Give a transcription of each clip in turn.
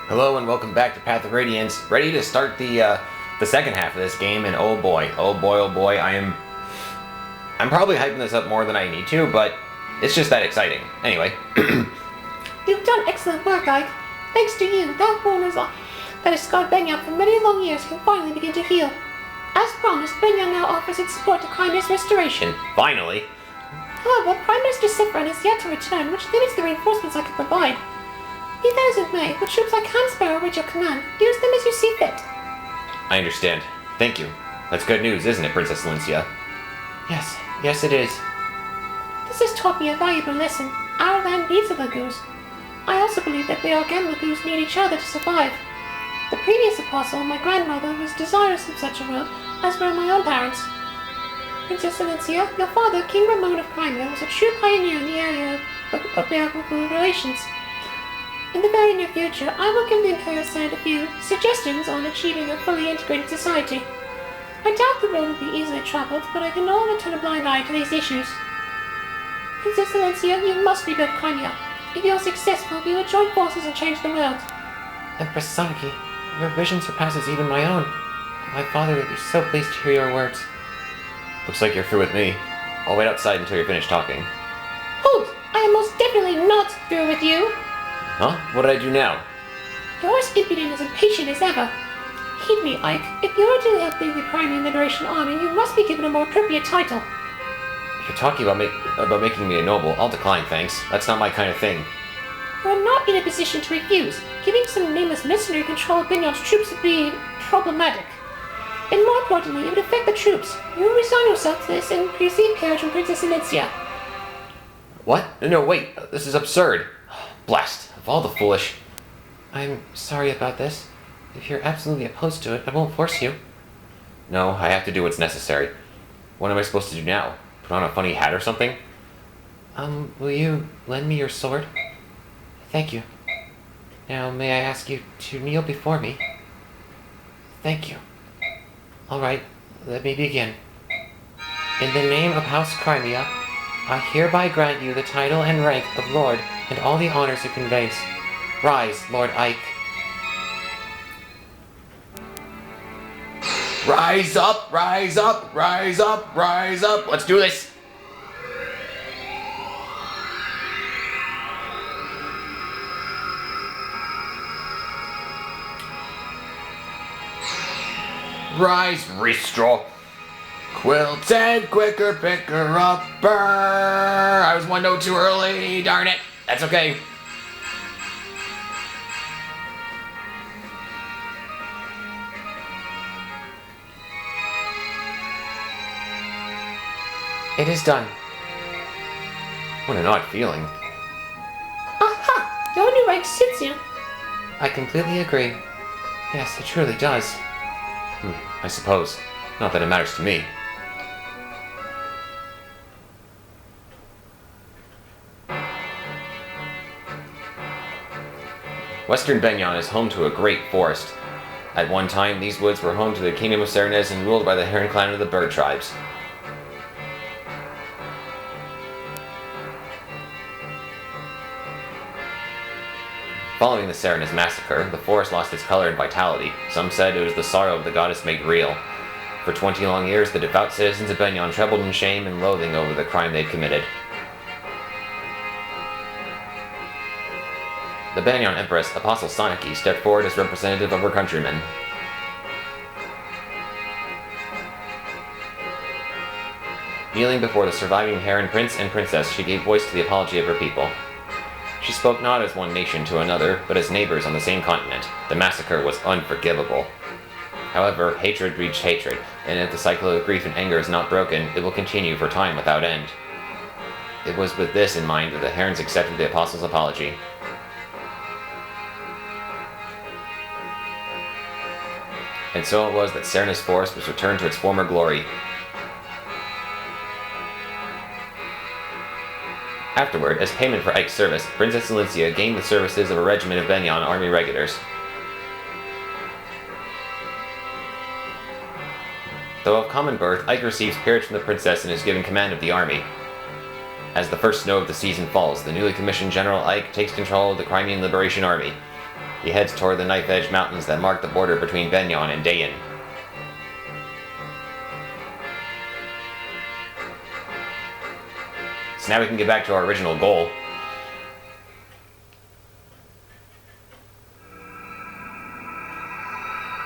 Hello and welcome back to Path of Radiance. Ready to start the second half of this game, and oh boy, I'm probably hyping this up more than I need to, but it's just that exciting. Anyway. You've done excellent work, Ike. Thanks to you, that wound that has scarred Benya for many long years can finally begin to heal. As promised, Benya now offers its support to Crimea's restoration. Finally. However, Prime Minister Sifran is yet to return, which limits the reinforcements I can provide. Be that as it may, what troops I can spare are at your command. Use them as you see fit. I understand. Thank you. That's good news, isn't it, Princess Valencia? Yes it is. This has taught me a valuable lesson. Our land needs a Lagoos. I also believe that Beargan Lagoos need each other to survive. The previous apostle, my grandmother, was desirous of such a world, as were my own parents. Princess Valencia, your father, King Ramon of Crimea, was a true pioneer in the area of Beargan relations. In the very near future, I will give the Imperial Senate a few suggestions on achieving a fully integrated society. I doubt the road will be easily traveled, but I can no longer turn a blind eye to these issues. Princess Valencia, you must rebuild Crimea. If you are successful, we will join forces and change the world. Empress Sanki, your vision surpasses even my own. My father would be so pleased to hear your words. Looks like you're through with me. I'll wait outside until you're finished talking. Hold! I am most definitely not through with you! Huh? What did I do now? You're as impudent and impatient as ever. Heed me, Ike. If you are to help lead the Crimean Liberation Army, you must be given a more appropriate title. If you're talking about making me a noble, I'll decline, thanks. That's not my kind of thing. You are not in a position to refuse. Giving some nameless mercenary control of Bignon's troops would be problematic. And more importantly, it would affect the troops. You will resign yourself to this and receive carriage from Princess Valencia. What? No, wait. This is absurd. Blast. Of all the foolish... I'm sorry about this. If you're absolutely opposed to it, I won't force you. No, I have to do what's necessary. What am I supposed to do now? Put on a funny hat or something? Will you lend me your sword? Thank you. Now, may I ask you to kneel before me? Thank you. Alright, let me begin. In the name of House Crimea, I hereby grant you the title and rank of Lord and all the honors it conveys. Rise, Lord Ike. Rise up, rise up, rise up, rise up. Let's do this. Rise, Ristro. Quilted, quicker, picker, upper. I was one note too early, darn it. That's okay. It is done. What an odd feeling. Aha! Your new rank suits you. I completely agree. Yes, it truly does. I suppose. Not that it matters to me. Western Benyon is home to a great forest. At one time, these woods were home to the Kingdom of Serenez and ruled by the Heron clan of the Bird Tribes. Following the Serenez massacre, the forest lost its color and vitality. Some said it was the sorrow of the goddess made real. For 20 long years, the devout citizens of Benyon trembled in shame and loathing over the crime they'd committed. The Benyon Empress, Apostle Sanki, stepped forward as representative of her countrymen. Kneeling before the surviving Heron Prince and Princess, she gave voice to the apology of her people. She spoke not as one nation to another, but as neighbors on the same continent. The massacre was unforgivable. However, hatred breeds hatred, and if the cycle of grief and anger is not broken, it will continue for time without end. It was with this in mind that the Herons accepted the Apostle's apology. And so it was that Serenez Forest was returned to its former glory. Afterward, as payment for Ike's service, Princess Valencia gained the services of a regiment of Benyon army regulars. Though of common birth, Ike receives peerage from the princess and is given command of the army. As the first snow of the season falls, the newly commissioned General Ike takes control of the Crimean Liberation Army. He heads toward the knife-edged mountains that mark the border between Benyon and Daein. So now we can get back to our original goal.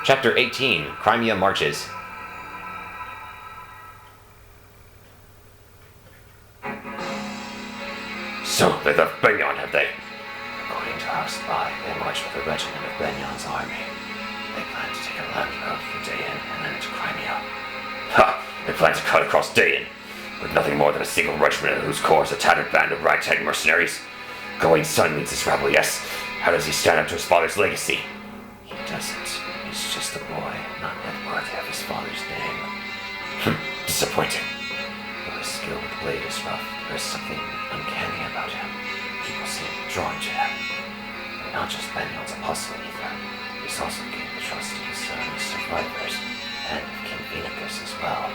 Chapter 18, Crimea Marches. So, they left Benyon, have they? According to our spy, they marched with a regiment of Benyon's army. They plan to take a land road through Daein and then into Crimea. Ha! They plan to cut across Daein, with nothing more than a single regiment in whose core is a tattered band of ragtag mercenaries. Going son leads this rabble, yes. How does he stand up to his father's legacy? He doesn't. He's just a boy, not yet worthy of his father's name. Disappointing. Though his skill with the blade is rough, there is something uncanny about him. People seem drawn to him. And not just Benyon's apostle either. He's also gained the trust of his son's survivors, and of King Phoenix as well.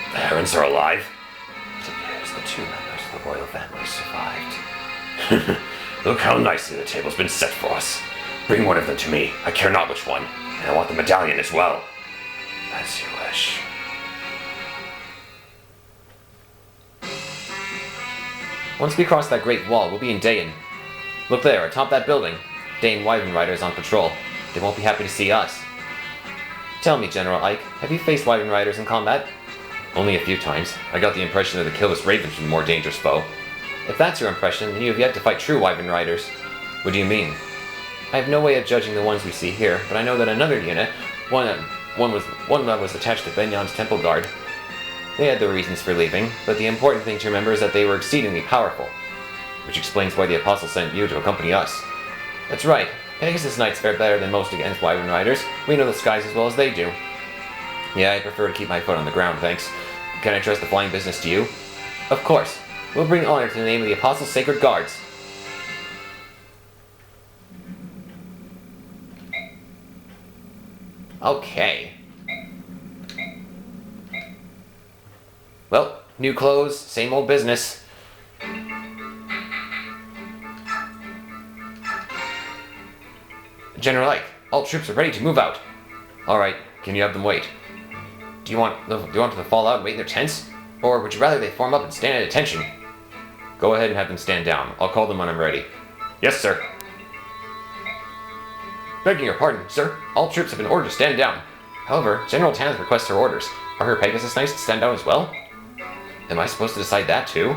The Herons are alive? It appears the 2 members of the royal family survived. Look how nicely the table's been set for us. Bring one of them to me. I care not which one. And I want the medallion as well. As you wish. Once we cross that great wall, we'll be in Daein. Look there, atop that building. Daein Wyvern Riders on patrol. They won't be happy to see us. Tell me, General Ike, have you faced Wyvern Riders in combat? Only a few times. I got the impression that the killless ravens were the more dangerous foe. If that's your impression, then you have yet to fight true Wyvern Riders. What do you mean? I have no way of judging the ones we see here, but I know that another unit, one that was attached to Benyon's temple guard. They had their reasons for leaving, but the important thing to remember is that they were exceedingly powerful. Which explains why the Apostle sent you to accompany us. That's right, Pegasus Knights fare better than most against Wyvern Riders. We know the skies as well as they do. Yeah, I prefer to keep my foot on the ground, thanks. Can I trust the flying business to you? Of course. We'll bring honor to the name of the Apostle's Sacred Guards. Okay. Well, new clothes, same old business. General Ike, all troops are ready to move out. Alright, can you have them wait? Do you want them to fall out and wait in their tents? Or would you rather they form up and stand at attention? Go ahead and have them stand down. I'll call them when I'm ready. Yes, sir. Begging your pardon, sir. All troops have been ordered to stand down. However, General Tanith requests her orders. Are her Pegasus Knights to stand down as well? Am I supposed to decide that too?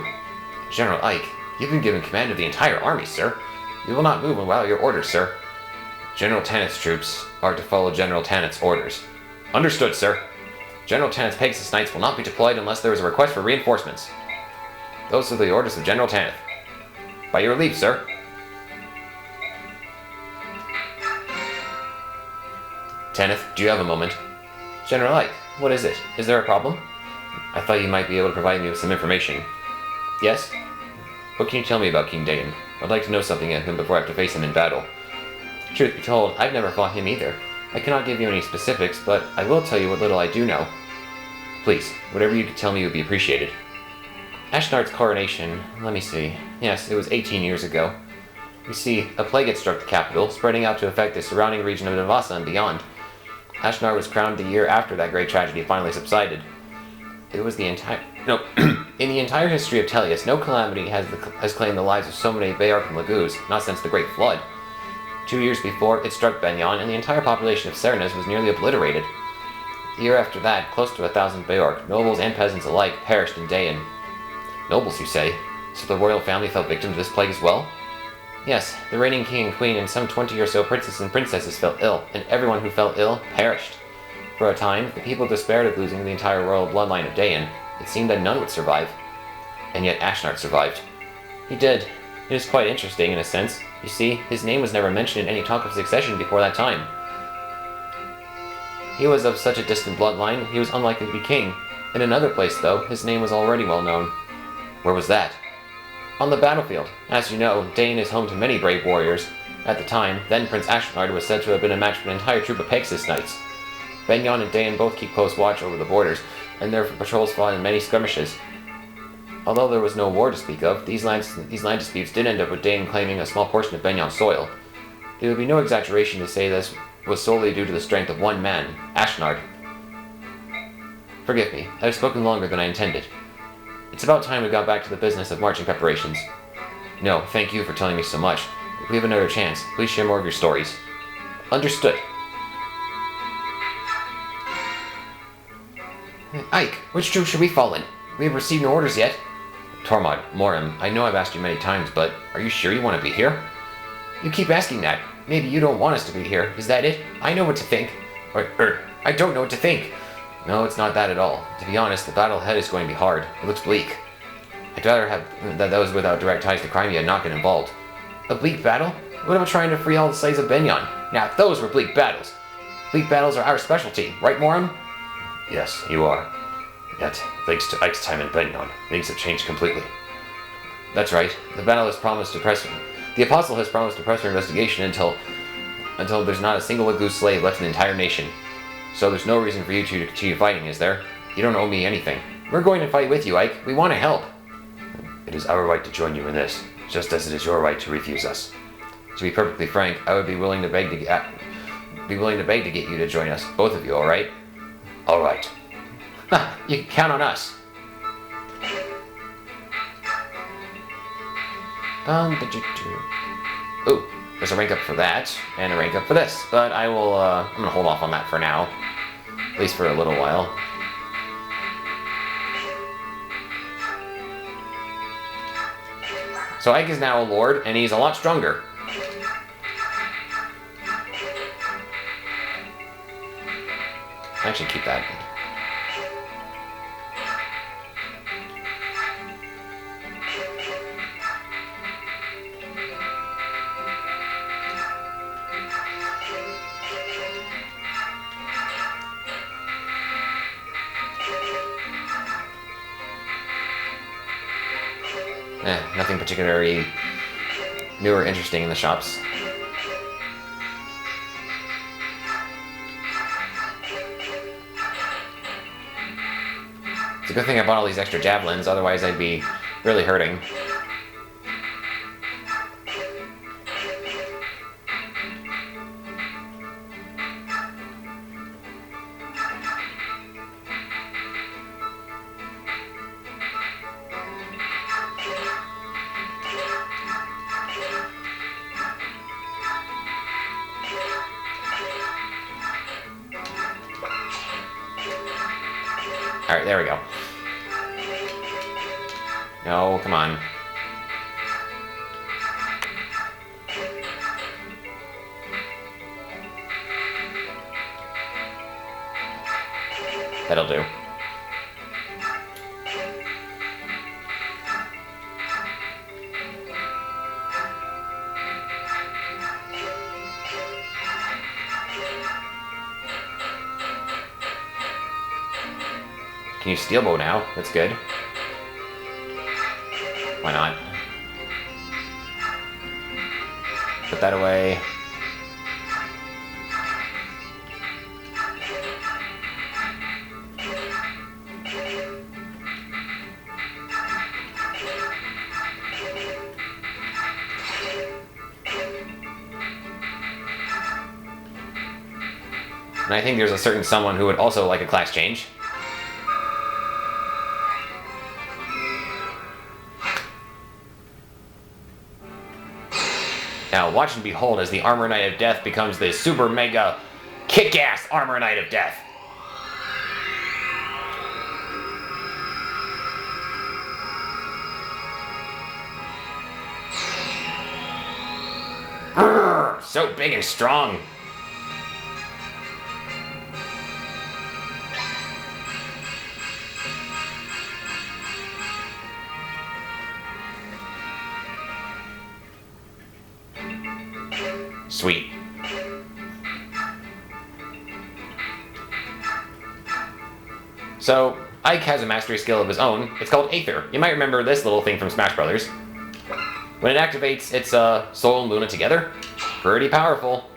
General Ike, you've been given command of the entire army, sir. You will not move without your orders, sir. General Tanith's troops are to follow General Tanith's orders. Understood, sir. General Tanith's Pegasus Knights will not be deployed unless there is a request for reinforcements. Those are the orders of General Tanith. By your leave, sir. Tanith, do you have a moment? General Ike, what is it? Is there a problem? I thought you might be able to provide me with some information. Yes? What can you tell me about King Daein? I'd like to know something of him before I have to face him in battle. Truth be told, I've never fought him either. I cannot give you any specifics, but I will tell you what little I do know. Please, whatever you could tell me would be appreciated. Ashnard's coronation, let me see. Yes, it was 18 years ago. You see, a plague had struck the capital, spreading out to affect the surrounding region of Navasa and beyond. Ashnard was crowned the year after that great tragedy finally subsided. It was the entire... No, in the entire history of Tellius, no calamity has claimed the lives of so many Bayark and Laguz, not since the Great Flood. 2 years before, it struck Benyon, and the entire population of Serenus was nearly obliterated. The year after that, close to 1,000 Bayark, nobles and peasants alike, perished in Daein. Nobles, you say? So the royal family fell victim to this plague as well? Yes, the reigning king and queen and some 20 or so princes and princesses fell ill, and everyone who fell ill perished. For a time, the people despaired of losing the entire royal bloodline of Daein. It seemed that none would survive. And yet Ashnard survived. He did. It is quite interesting in a sense. You see, his name was never mentioned in any talk of succession before that time. He was of such a distant bloodline, he was unlikely to be king. In another place, though, his name was already well known. Where was that? On the battlefield. As you know, Daein is home to many brave warriors. At the time, then Prince Ashnard was said to have been a match for an entire troop of Pegasus Knights. Benyon and Daein both keep close watch over the borders, and their patrols fought in many skirmishes. Although there was no war to speak of, these land disputes did end up with Daein claiming a small portion of Benyon's soil. It would be no exaggeration to say this was solely due to the strength of one man, Ashnard. Forgive me, I've spoken longer than I intended. It's about time we got back to the business of marching preparations. No, thank you for telling me so much. If we have another chance, please share more of your stories. Understood. Ike, which troop should we fall in? We have received no orders yet. Tormod, Morim, I know I've asked you many times, but are you sure you want to be here? You keep asking that. Maybe you don't want us to be here. Is that it? I know what to think. I don't know what to think. No, it's not that at all. To be honest, the battle ahead is going to be hard. It looks bleak. I'd rather have that those without direct ties to Crimea not get involved. A bleak battle? What about trying to free all the slaves of Benyon? Now, those were bleak battles. Bleak battles are our specialty, right, Morim? Yes, you are. Yet, thanks to Ike's time in Benyon, things have changed completely. That's right. The battle has promised to press. The Apostle has promised to press her investigation until there's not a single Lagoose slave left in the entire nation. So there's no reason for you to continue fighting, is there? You don't owe me anything. We're going to fight with you, Ike. We want to help. It is our right to join you in this, just as it is your right to refuse us. To be perfectly frank, I would be willing to beg to get you to join us, both of you. All right? All right. You can count on us. Ooh, there's a rank up for that, and a rank up for this. But I will, I'm gonna hold off on that for now. At least for a little while. So Ike is now a lord, and he's a lot stronger. I should keep that. Nothing particularly new or interesting in the shops. It's a good thing I bought all these extra javelins, otherwise I'd be really hurting. Alright, there we go. No, come on. That'll do. Can you steel bow now? That's good. Why not? Put that away. And I think there's a certain someone who would also like a class change. Now, watch and behold as the Armor Knight of Death becomes the super mega kick-ass Armor Knight of Death. Brrr, so big and strong. Sweet. So, Ike has a mastery skill of his own. It's called Aether. You might remember this little thing from Smash Brothers. When it activates, it's Soul and Luna together. Pretty powerful.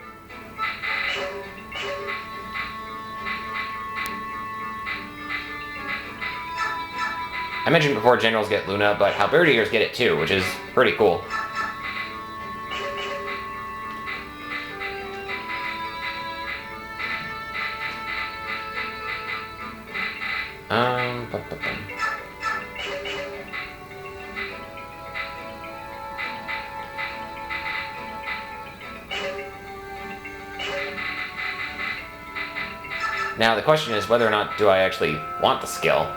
I mentioned before generals get Luna, but halberdiers get it too, which is pretty cool. Bum. Now the question is whether or not do I actually want the skill,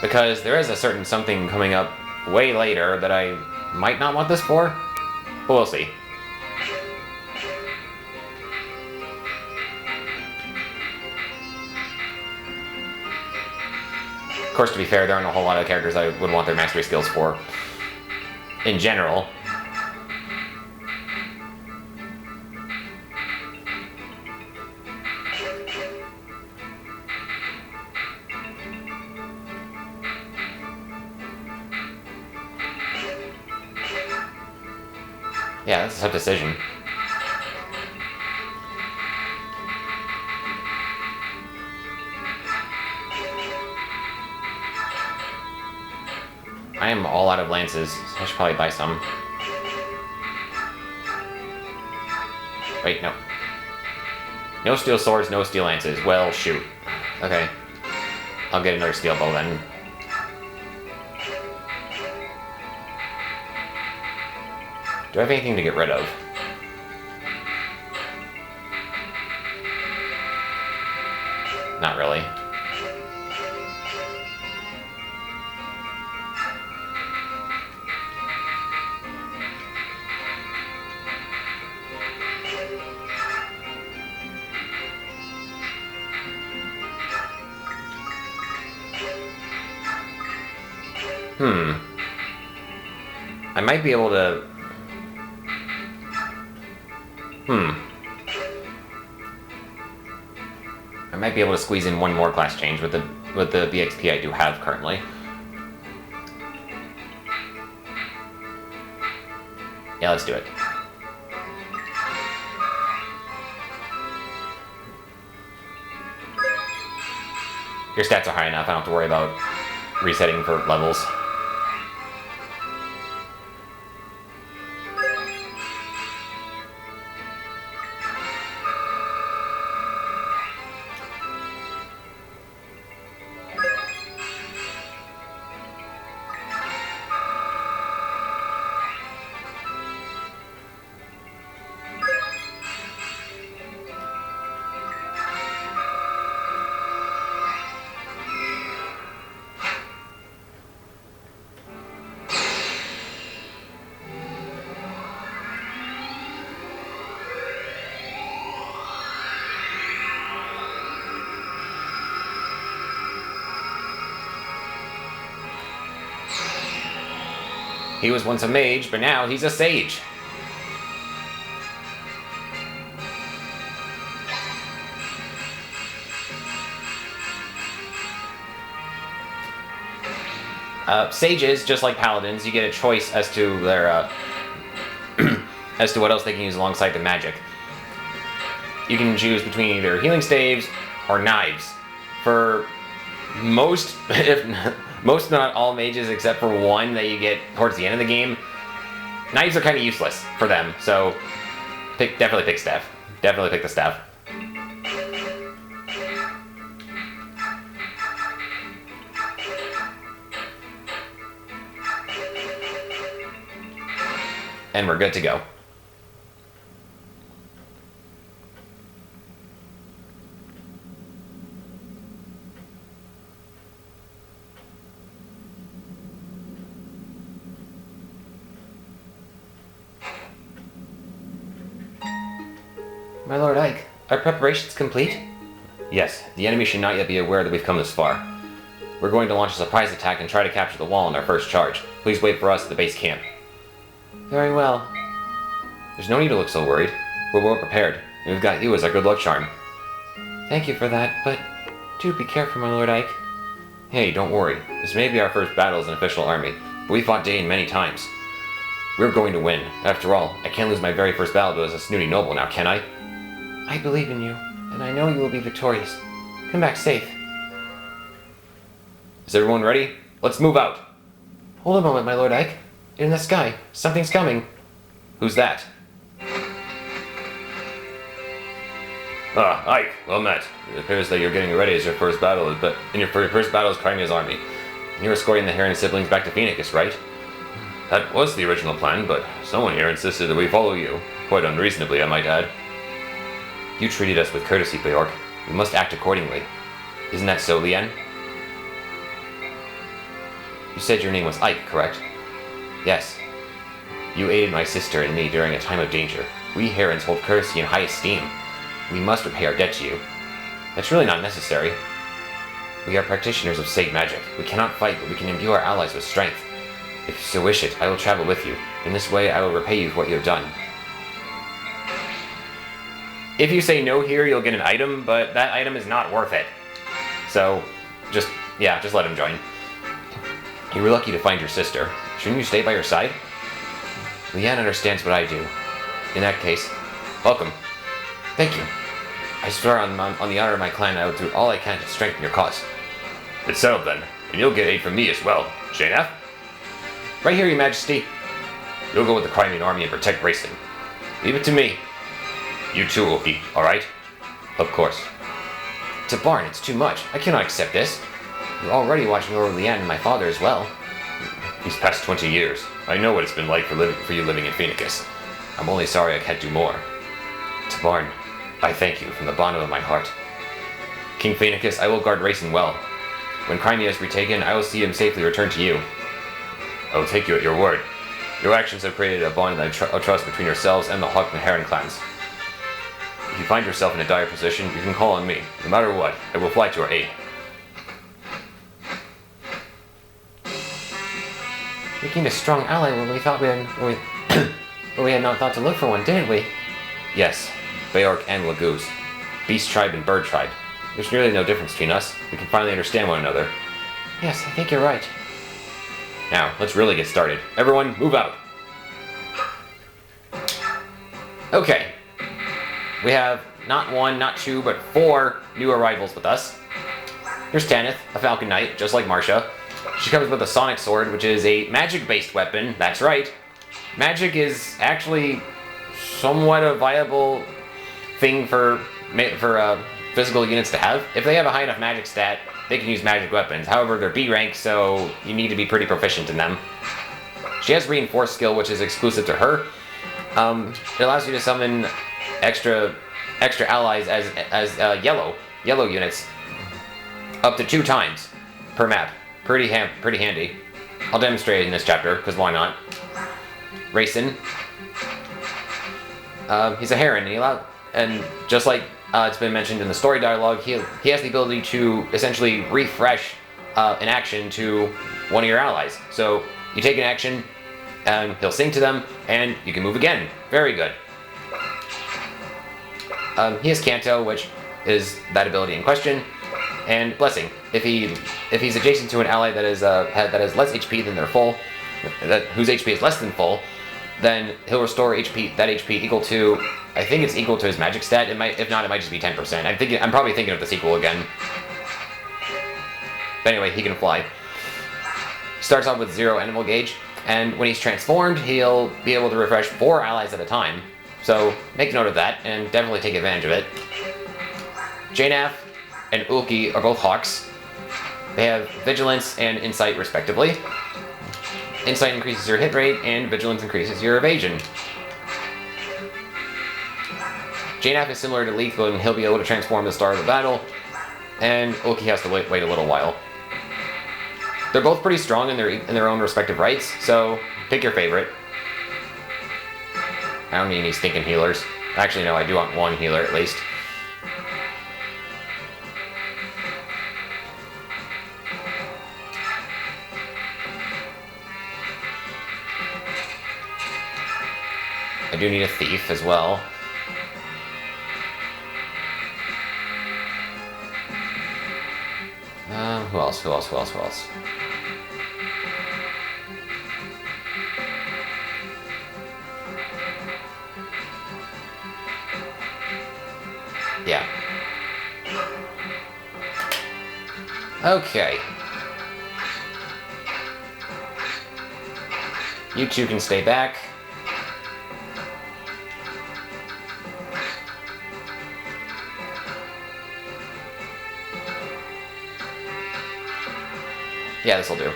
because there is a certain something coming up way later that I might not want this for, but we'll see. Of course, to be fair, there aren't a whole lot of characters I would want their mastery skills for, in general. Yeah, that's a tough decision. I am all out of lances, so I should probably buy some. Wait, no. No steel swords, no steel lances. Well, shoot. Okay. I'll get another steel bow then. Do I have anything to get rid of? Not really. I might be able to... I might be able to squeeze in one more class change with the BXP I do have currently. Yeah, let's do it. Your stats are high enough, I don't have to worry about resetting for levels. He was once a mage, but now he's a sage. Sages, just like paladins, you get a choice as to their as to what else they can use alongside the magic. You can choose between either healing staves or knives. For most, most not all mages except for one that you get towards the end of the game, knives are kind of useless for them. So definitely pick staff. Definitely pick the staff. And we're good to go. My Lord Ike, are preparations complete? Yes, the enemy should not yet be aware that we've come this far. We're going to launch a surprise attack and try to capture the wall in our first charge. Please wait for us at the base camp. Very well. There's no need to look so worried. We're well prepared, and we've got you as our good luck charm. Thank you for that, but do be careful, my Lord Ike. Hey, don't worry. This may be our first battle as an official army, but we fought Daein many times. We're going to win. After all, I can't lose my very first battle as a snooty noble now, can I? I believe in you, and I know you will be victorious. Come back safe. Is everyone ready? Let's move out. Hold a moment, my Lord Ike. In the sky, something's coming. Who's that? Ah, Ike, well met. It appears that you're getting ready as your first battle, but in your first battle is Crimea's army. You're escorting the Heron siblings back to Phoenix, right? That was the original plan, but someone here insisted that we follow you. Quite unreasonably, I might add. You treated us with courtesy, Beork. We must act accordingly. Isn't that so, Leanne? You said your name was Ike, correct? Yes. You aided my sister and me during a time of danger. We Herons hold courtesy in high esteem. We must repay our debt to you. That's really not necessary. We are practitioners of Sage magic. We cannot fight, but we can imbue our allies with strength. If you so wish it, I will travel with you. In this way, I will repay you for what you have done. If you say no here, you'll get an item, but that item is not worth it. So, just let him join. You were lucky to find your sister. Shouldn't you stay by your side? Leanne understands what I do. In that case, welcome. Thank you. I swear on the honor of my clan I will do all I can to strengthen your cause. It's settled then, and you'll get aid from me as well. Janaff? Right here, Your Majesty. You'll go with the Crimean army and protect Reyson. Leave it to me. You too, Ulki, alright? Of course. To Barn, it's too much. I cannot accept this. You're already watching over Leanne and my father as well. These past 20 years, I know what it's been like for you living in Phoenix. I'm only sorry I can't do more. To Barn, I thank you from the bottom of my heart. King Phoenix, I will guard Reyson well. When Crimea is retaken, I will see him safely return to you. I will take you at your word. Your actions have created a bond of trust between yourselves and the Hawk and Heron clans. If you find yourself in a dire position, you can call on me. No matter what, I will fly to your aid. We gained a strong ally when we thought we had not thought to look for one, didn't we? Yes, Beork and Lagoose. Beast tribe and bird tribe. There's nearly no difference between us. We can finally understand one another. Yes, I think you're right. Now, let's really get started. Everyone, move out. Okay. We have not one, not two, but 4 new arrivals with us. Here's Tanith, a Falcon Knight, just like Marcia. She comes with a Sonic Sword, which is a magic-based weapon. That's right. Magic is actually somewhat a viable thing for physical units to have. If they have a high enough magic stat, they can use magic weapons. However, they're B rank, so you need to be pretty proficient in them. She has Reinforced skill, which is exclusive to her. It allows you to summon extra allies as yellow units up to 2 times per map. Pretty handy. I'll demonstrate it in this chapter, because why not? Reyson. He's a Heron, and just like it's been mentioned in the story dialogue, he has the ability to essentially refresh an action to one of your allies. So you take an action, and he'll sing to them, and you can move again. Very good. He has Canto, which is that ability in question, and Blessing. If he's adjacent to an ally that is has less HP than their full, whose HP is less than full, then he'll restore HP. That HP equal to, I think it's equal to his magic stat. It might, if not, it might just be 10%. I'm probably thinking of the sequel again. But anyway, he can fly. Starts off with 0 animal gauge, and when he's transformed, he'll be able to refresh 4 allies at a time. So make note of that, and definitely take advantage of it. Janaff and Ulki are both Hawks. They have Vigilance and Insight, respectively. Insight increases your hit rate, and Vigilance increases your evasion. Janaff is similar to Lethal, and he'll be able to transform at the start of the battle, and Ulki has to wait a little while. They're both pretty strong in their own respective rights, so pick your favorite. I don't need any stinking healers. Actually, no, I do want 1 healer at least. I do need a thief as well. Who else? Yeah. Okay. You 2 can stay back. Yeah, this'll do.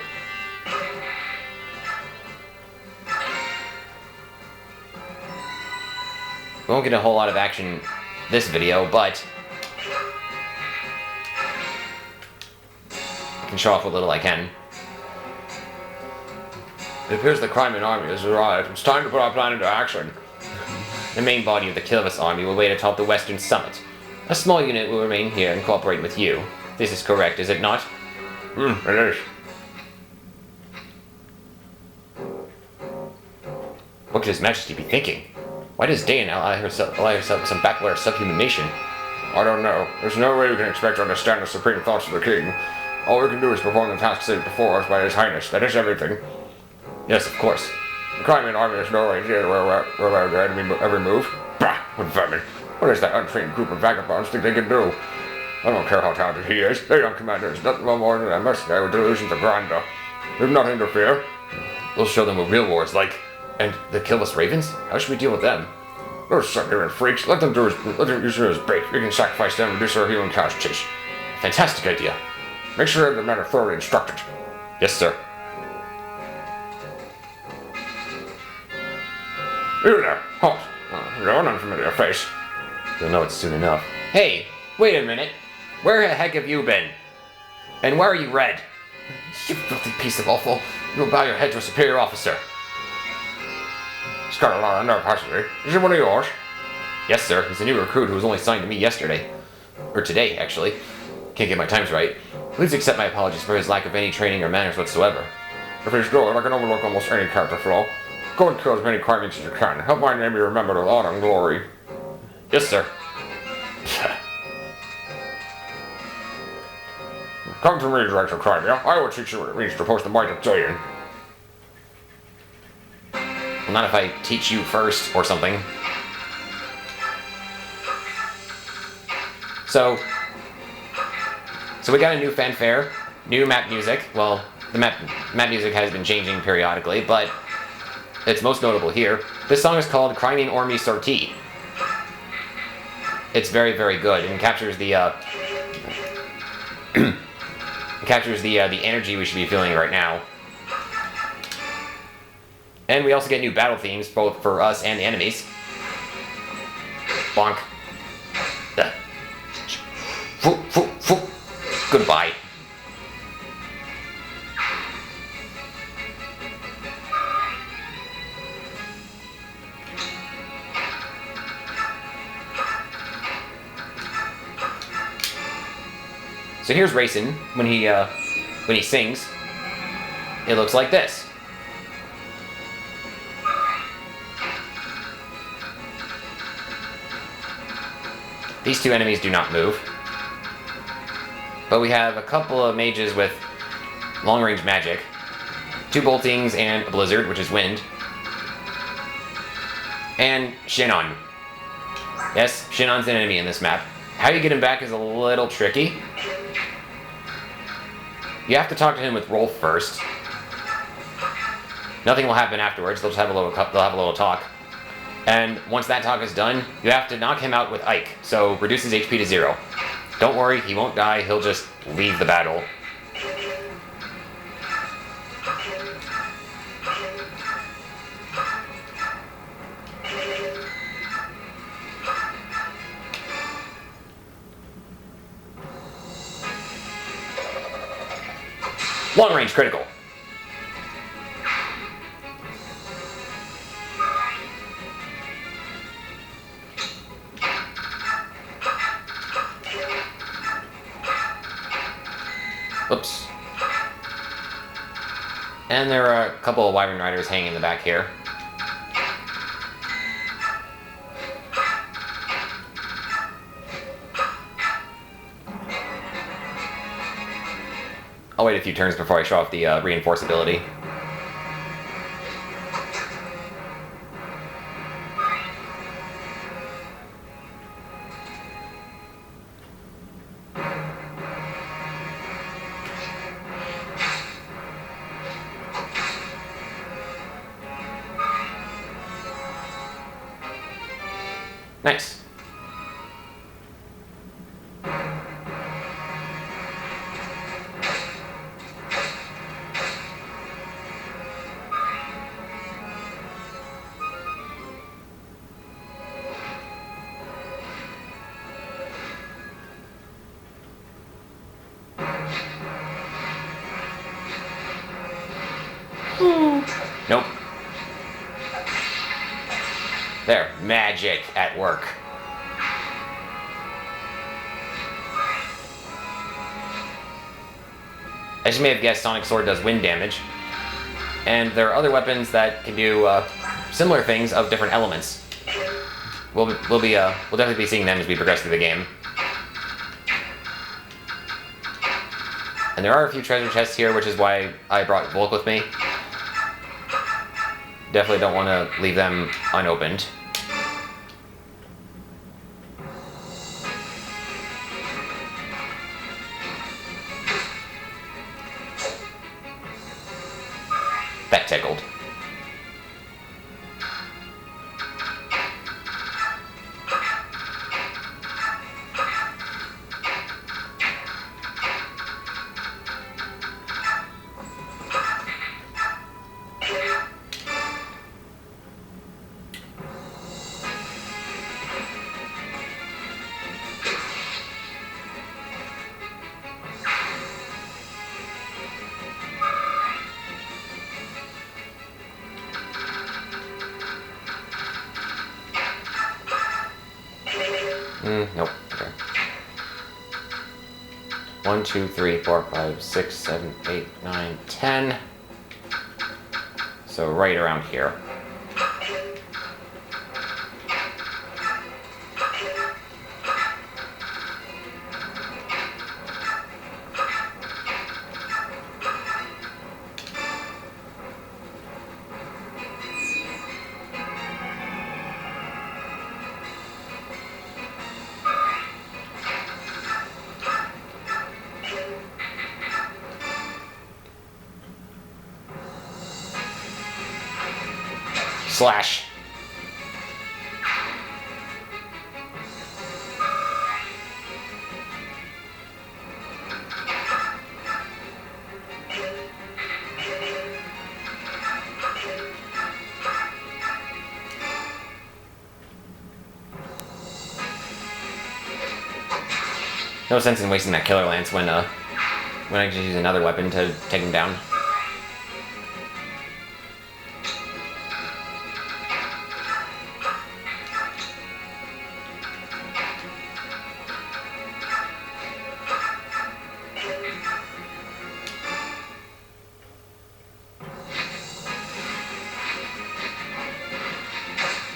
We won't get a whole lot of action this video, but I can show off what little I can. It appears the Crimean army has arrived. It's time to put our plan into action. The main body of the Kilvis army will wait atop the western summit. A small unit will remain here and cooperate with you. This is correct, is it not? It is. What could His Majesty be thinking? Why does Daein ally herself with some backwater subhuman nation? I don't know. There's no way we can expect to understand the supreme thoughts of the king. All we can do is perform the tasks set before us by His Highness. That is everything. Yes, of course. The Crimean army has no idea where the enemy every move. Bah! What vermin! What does that untrained group of vagabonds think they can do? I don't care how talented he is. Their young commander is nothing more than a mercenary with delusions of grandeur. Do not interfere. We'll show them what real war is like. And the Kilvis Ravens? How should we deal with them? Those sucker freaks. Let them use her as bait. We can sacrifice them and reduce our healing casualties. Fantastic idea. Make sure that the men are thoroughly instructed. Yes, sir. You there, halt. You're an unfamiliar face. You'll know it soon enough. Hey, wait a minute. Where the heck have you been? And why are you red? You filthy piece of offal. You'll bow your head to a superior officer. He's got a lot of nerve, hasn't he? Is he one of yours? Yes, sir. He's a new recruit who was only signed to me yesterday. Or today, actually. Can't get my times right. Please accept my apologies for his lack of any training or manners whatsoever. If he's good, I can overlook almost any character flaw. Go and kill as many Crimeans as you can. Help my name be remembered with honor and glory. Yes, sir. Come to me, Dregs of Crimea. I will teach you what it means to oppose the might of Daein. Well, not if I teach you first or something. So we got a new fanfare, new map music. Well, the map music has been changing periodically, but it's most notable here. This song is called Crimean Army Sortie. It's very, very good and captures the the energy we should be feeling right now. And we also get new battle themes, both for us and the enemies. Bonk. Goodbye. So here's Reyson when he sings. It looks like this. These two enemies do not move. But we have a couple of mages with long-range magic. 2 boltings and a blizzard, which is wind. And Shinon. Yes, Shinon's an enemy in this map. How you get him back is a little tricky. You have to talk to him with Rolf first. Nothing will happen afterwards. They'll have a little talk. And once that talk is done, you have to knock him out with Ike. So reduce his HP to 0. Don't worry, he won't die. He'll just leave the battle. Long range critical. Whoops. And there are a couple of Wyvern Riders hanging in the back here. I'll wait a few turns before I show off the reinforce ability. Nice. Nope. There, magic at work. As you may have guessed, Sonic Sword does wind damage. And there are other weapons that can do similar things of different elements. We'll definitely be seeing them as we progress through the game. And there are a few treasure chests here, which is why I brought Volk with me. Definitely don't want to leave them unopened. That tickled. Nope. Okay. 1, 2, 3, 4, 5, 6, 7, 8, 9, 10. So right around here. Slash. No sense in wasting that killer lance when I can just use another weapon to take him down.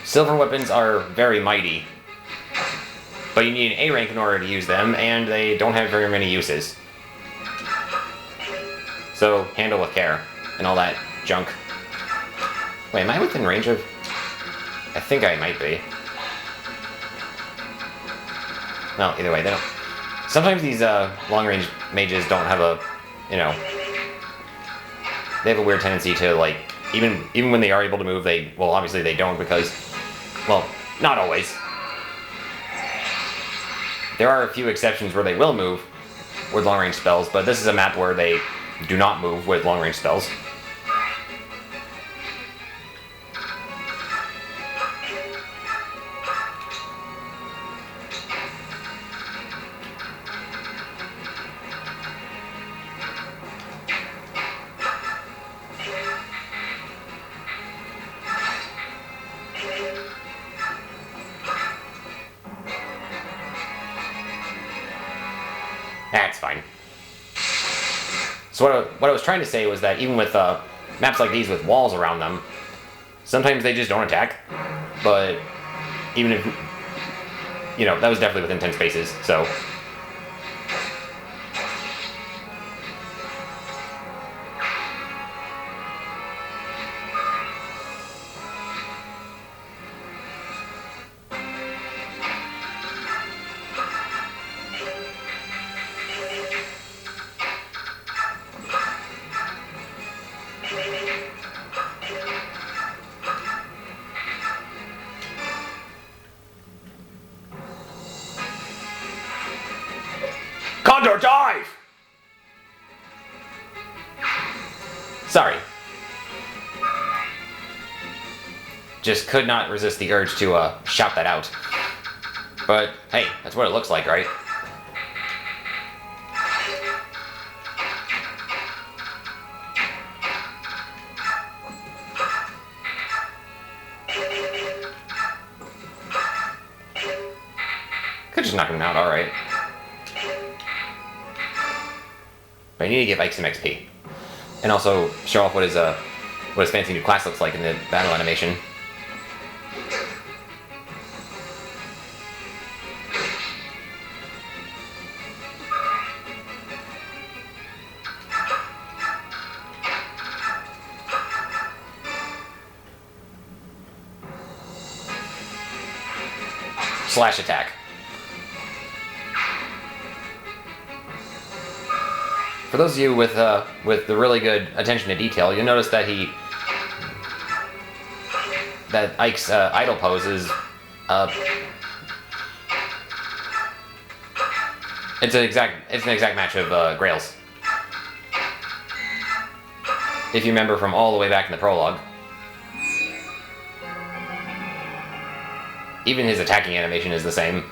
Silver weapons are very mighty, but you need an A rank in order to use them, and they don't have very many uses. So, handle with care, and all that junk. Wait, am I within range of... I think I might be. No, either way, they don't... Sometimes these long-range mages don't have a, they have a weird tendency to, like, even when they are able to move, well, obviously they don't because... Well, not always. There are a few exceptions where they will move with long-range spells, but this is a map where they do not move with long-range spells. That's fine. So what I was trying to say was that even with maps like these with walls around them, sometimes they just don't attack. But even if, that was definitely within 10 spaces, so... Condor, dive! Sorry. Just could not resist the urge to shout that out. But hey, that's what it looks like, right? just knock him out, alright. But I need to give Ike some XP. And also show off what his fancy new class looks like in the battle animation. Slash attack. For those of you with the really good attention to detail, you'll notice that Ike's idle pose is it's an exact match of Grail's. If you remember from all the way back in the prologue. Even his attacking animation is the same.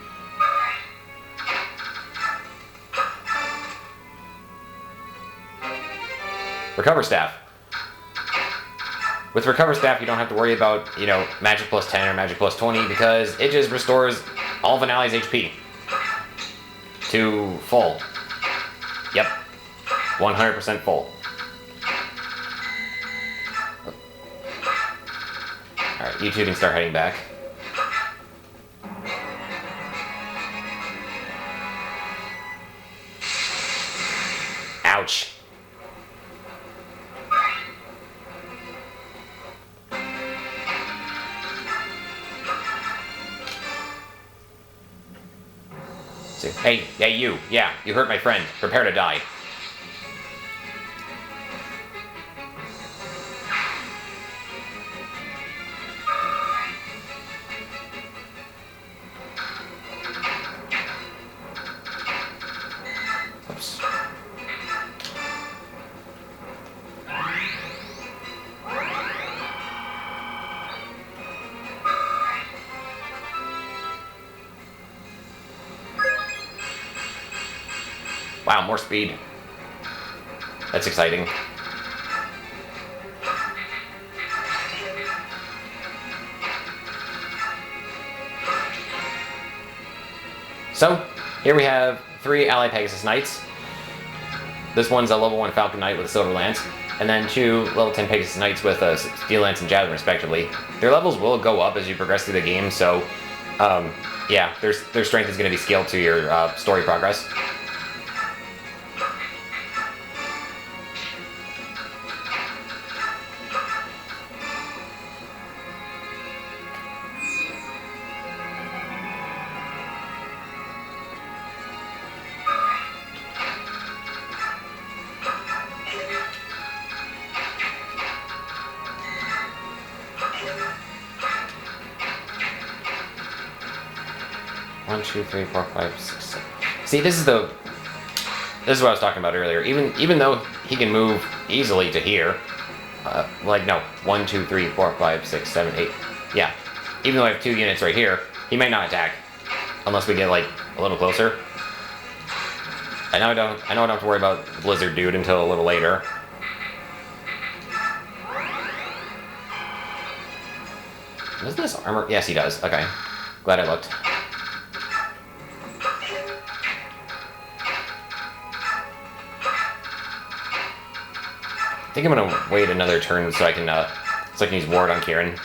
Recover Staff. With Recover Staff, you don't have to worry about, you know, magic plus 10 or magic plus 20 because it just restores all of an ally's HP to full. Yep. 100% full. Alright, you two can start heading back. Ouch. Hey, you. Yeah, you hurt my friend. Prepare to die. Oops. Wow, more speed. That's exciting. So, here we have 3 ally Pegasus Knights. This one's a level 1 Falcon Knight with a Silver Lance, and then 2 level 10 Pegasus Knights with a Steel Lance and Javelin, respectively. Their levels will go up as you progress through the game, so yeah, their strength is going to be scaled to your story progress. One, two, three, four, five, six, seven. See, this is what I was talking about earlier. Even though he can move easily to here, like no, 1, 2, 3, 4, 5, 6, 7, 8. Yeah, even though I have 2 units right here, he may not attack unless we get like a little closer. I know I don't have to worry about the Blizzard dude until a little later. Doesn't this armor? Yes, he does. Okay, glad I looked. I think I'm gonna wait another turn so I can use Ward on Kieran.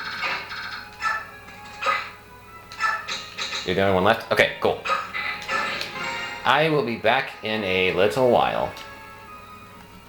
You're the only one left? Okay, cool. I will be back in a little while.